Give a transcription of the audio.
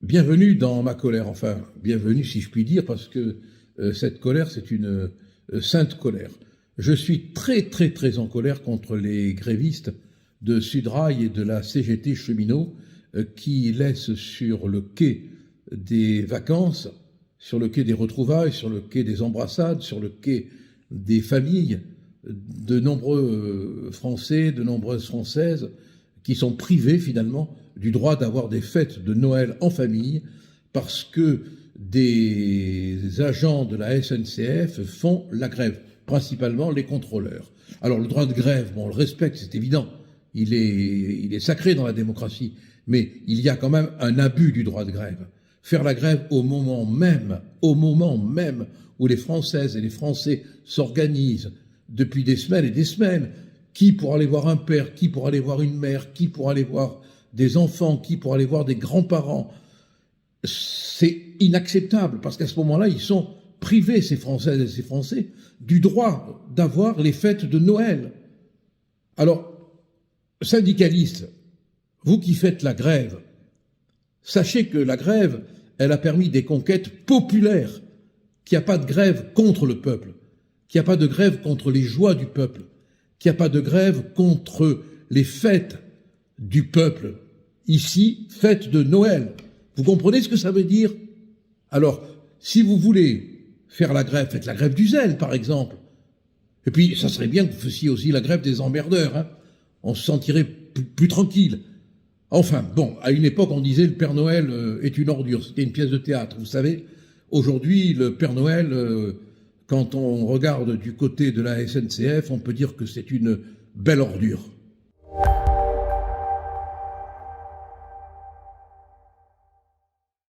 Bienvenue dans ma colère, enfin, bienvenue si je puis dire, parce que cette colère, c'est une sainte colère. Je suis très très très en colère contre les grévistes de Sudrail et de la CGT Cheminot qui laissent sur le quai des vacances, sur le quai des retrouvailles, sur le quai des embrassades, sur le quai des familles, de nombreux Français, de nombreuses Françaises qui sont privés finalement du droit d'avoir des fêtes de Noël en famille parce que des agents de la SNCF font la grève, principalement les contrôleurs. Alors le droit de grève, bon, on le respecte, c'est évident, il est sacré dans la démocratie, mais il y a quand même un abus du droit de grève. Faire la grève au moment même où les Françaises et les Français s'organisent depuis des semaines et des semaines, qui pour aller voir un père, qui pour aller voir une mère, qui pour aller voir des enfants, qui pour aller voir des grands-parents, c'est inacceptable, parce qu'à ce moment-là, ils sont privés, ces Françaises et ces Français, du droit d'avoir les fêtes de Noël. Alors, syndicalistes, vous qui faites la grève, sachez que la grève, elle a permis des conquêtes populaires, qu'il n'y a pas de grève contre le peuple, qu'il n'y a pas de grève contre les joies du peuple, qu'il n'y a pas de grève contre les fêtes du peuple. Ici, fête de Noël. Vous comprenez ce que ça veut dire? Alors, si vous voulez faire la grève, faites la grève du zèle, par exemple. Et puis, ça serait bien que vous fassiez aussi la grève des emmerdeurs. Hein. On se sentirait plus tranquille. Enfin, bon, à une époque, on disait le Père Noël est une ordure. C'était une pièce de théâtre, vous savez. Aujourd'hui, le Père Noël, quand on regarde du côté de la SNCF, on peut dire que c'est une belle ordure.